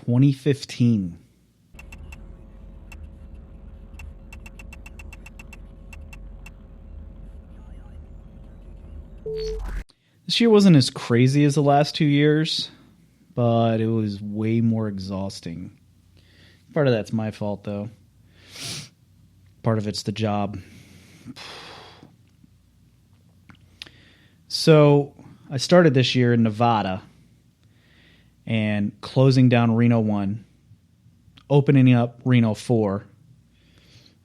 2015. This year wasn't as crazy as the last 2 years, but it was way more exhausting. Part of that's my fault, though. Part of it's the job. So I started this year in Nevada and closing down Reno 1, opening up Reno 4,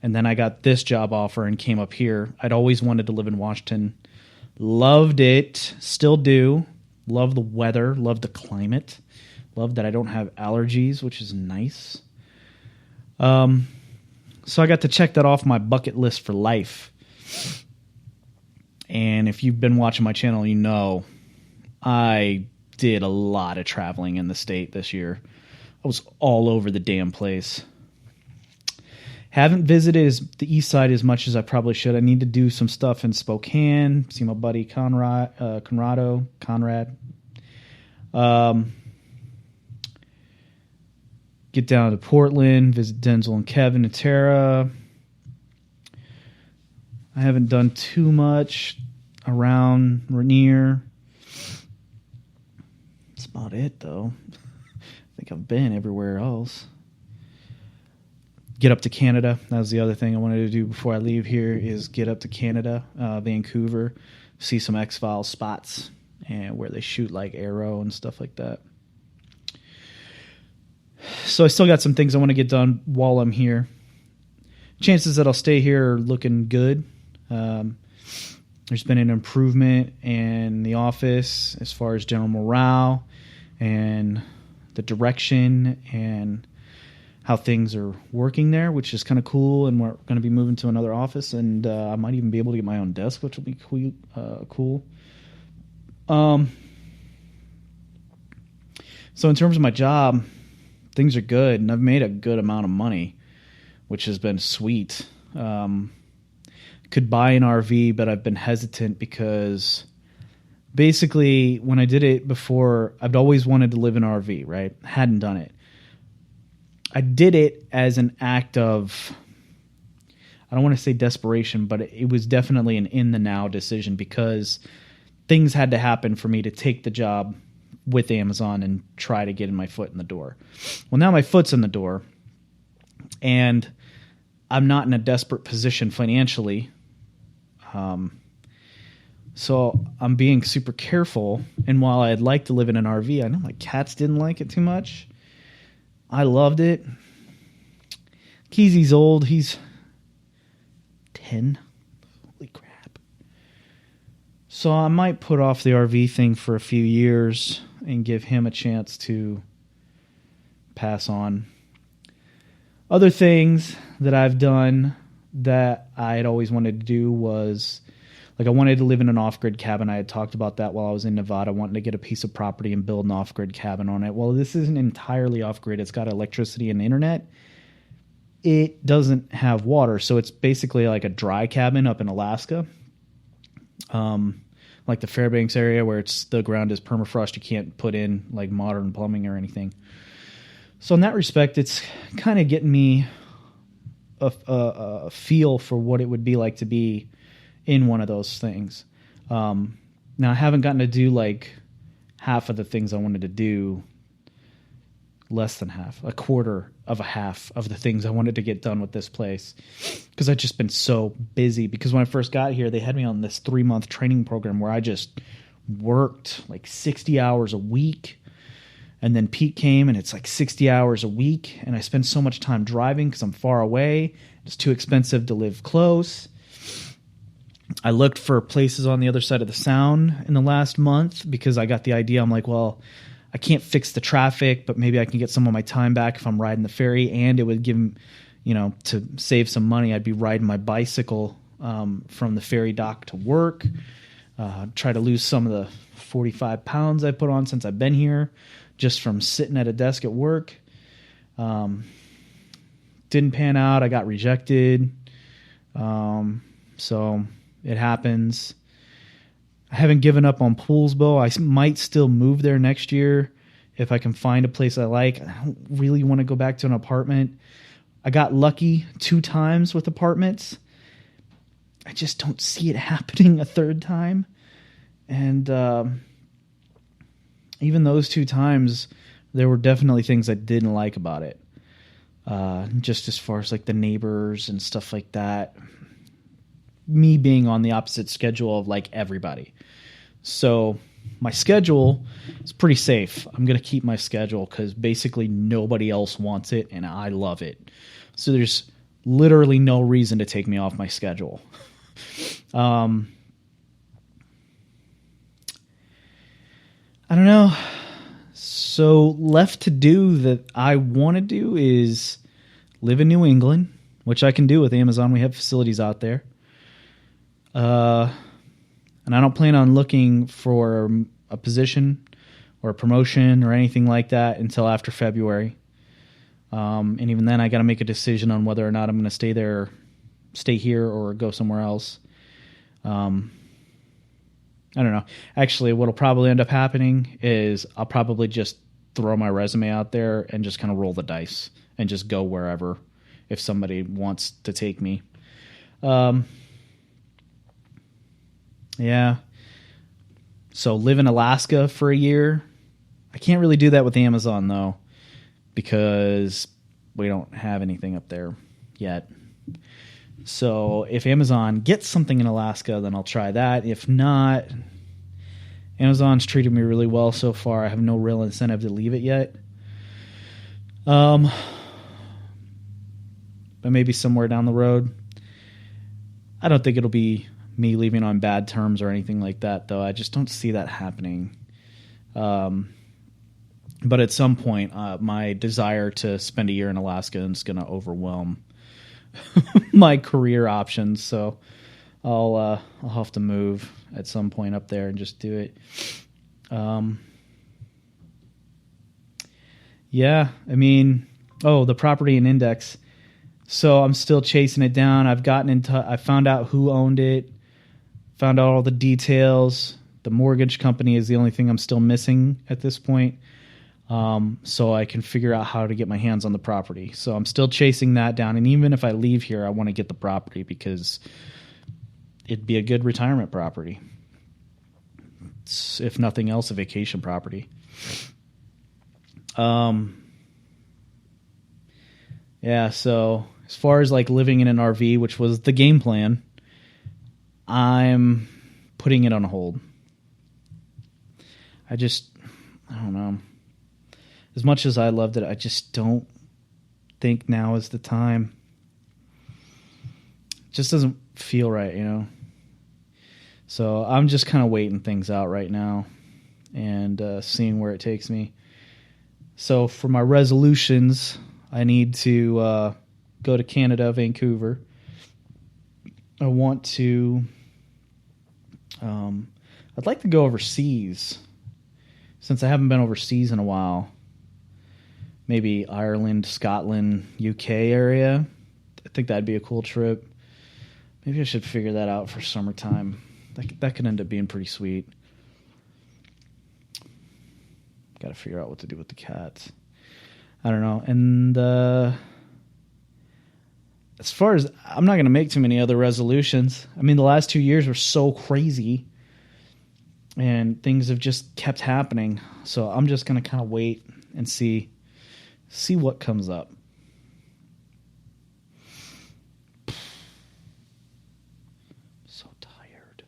and then I got this job offer and came up here. I'd always wanted to live in Washington. Loved it. Still do. Love the weather. Love the climate. Love that I don't have allergies, which is nice. So I got to check that off my bucket list for life. And if you've been watching my channel, you know I did a lot of traveling in the state this year. I was all over the damn place. Haven't visited the east side as much as I probably should. I need to do some stuff in Spokane. See my buddy Conrad. Get down to Portland, visit Denzel and Kevin and Tara. I haven't done too much around Rainier. That's about it, though. I think I've been everywhere else. Get up to Canada. That was the other thing I wanted to do before I leave here is get up to Canada, Vancouver, see some X-Files spots and where they shoot like Arrow and stuff like that. So I still got some things I want to get done while I'm here. Chances that I'll stay here are looking good. There's been an improvement in the office as far as general morale and the direction and how things are working there, which is kind of cool. And we're going to be moving to another office, and I might even be able to get my own desk, which will be cool. So in terms of my job, things are good, and I've made a good amount of money, which has been sweet. Could buy an RV, but I've been hesitant because basically when I did it before, I'd always wanted to live in an RV, right? Hadn't done it. I did it as an act of, I don't want to say desperation, but it was definitely an in the now decision because things had to happen for me to take the job with Amazon and try to get my foot in the door. Well, now my foot's in the door and I'm not in a desperate position financially. So I'm being super careful. And while I'd like to live in an RV, I know my cats didn't like it too much. I loved it. Keezy's old. He's 10. Holy crap. So I might put off the RV thing for a few years and give him a chance to pass on. Other things that I've done that I had always wanted to do was, like, I wanted to live in an off-grid cabin. I had talked about that while I was in Nevada, wanting to get a piece of property and build an off-grid cabin on it. Well, this isn't entirely off-grid. It's got electricity and internet. It doesn't have water, so it's basically like a dry cabin up in Alaska. Like the Fairbanks area where the ground is permafrost. You can't put in like modern plumbing or anything. So in that respect, it's kind of getting me a feel for what it would be like to be in one of those things. Now, I haven't gotten to do like half of the things I wanted to do, less than half, a quarter of a half of the things I wanted to get done with this place because I've just been so busy. Because when I first got here, they had me on this 3-month training program where I just worked like 60 hours a week. And then Pete came and it's like 60 hours a week. And I spend so much time driving because I'm far away. It's too expensive to live close. I looked for places on the other side of the Sound in the last month because I got the idea. I'm like, well, I can't fix the traffic, but maybe I can get some of my time back if I'm riding the ferry. And it would give, to save some money, I'd be riding my bicycle from the ferry dock to work. Try to lose some of the 45 pounds I put on since I've been here, just from sitting at a desk at work. Didn't pan out. I got rejected. So it happens. I haven't given up on Poolsville. I might still move there next year if I can find a place I like. I don't really want to go back to an apartment. I got lucky 2 times with apartments. I just don't see it happening a third time. And even those 2 times, there were definitely things I didn't like about it. Just as far as like the neighbors and stuff like that. Me being on the opposite schedule of like everybody. So my schedule is pretty safe. I'm going to keep my schedule because basically nobody else wants it and I love it. So there's literally no reason to take me off my schedule. I don't know. So left to do that I want to do is live in New England, which I can do with Amazon. We have facilities out there. And I don't plan on looking for a position or a promotion or anything like that until after February. And even then I got to make a decision on whether or not I'm going to stay here or go somewhere else. I don't know. Actually, what'll probably end up happening is I'll probably just throw my resume out there and just kind of roll the dice and just go wherever if somebody wants to take me. Yeah. So live in Alaska for a year. I can't really do that with Amazon though, because we don't have anything up there yet. So if Amazon gets something in Alaska, then I'll try that. If not, Amazon's treated me really well so far. I have no real incentive to leave it yet. But maybe somewhere down the road. I don't think it'll be me leaving on bad terms or anything like that, though. I just don't see that happening. But at some point, my desire to spend a year in Alaska is going to overwhelm my career options. So I'll have to move at some point up there and just do it. Yeah, I mean, the property and index. So I'm still chasing it down. I've gotten into. I found out who owned it. Found out all the details. The mortgage company is the only thing I'm still missing at this point. So I can figure out how to get my hands on the property. So I'm still chasing that down. And even if I leave here, I want to get the property because it'd be a good retirement property. It's, if nothing else, a vacation property. Yeah, so as far as like living in an RV, which was the game plan, I'm putting it on hold. I don't know. As much as I loved it, I just don't think now is the time. It just doesn't feel right, you know? So I'm just kind of waiting things out right now and seeing where it takes me. So for my resolutions, I need to go to Canada, Vancouver. I want to... I'd like to go overseas, since I haven't been overseas in a while. Maybe Ireland, Scotland, UK area. I think that'd be a cool trip. Maybe I should figure that out for summertime. That could end up being pretty sweet. Got to figure out what to do with the cats. I don't know. And as far as... I'm not going to make too many other resolutions. I mean, the last 2 years were so crazy. And things have just kept happening. So I'm just going to kind of wait and see what comes up. So tired.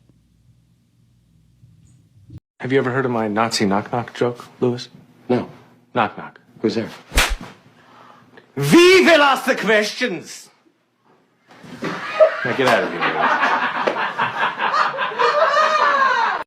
Have you ever heard of my Nazi knock-knock joke, Louis? No. Knock-knock. Who's there? We will ask the questions! Now get out of here, Louis.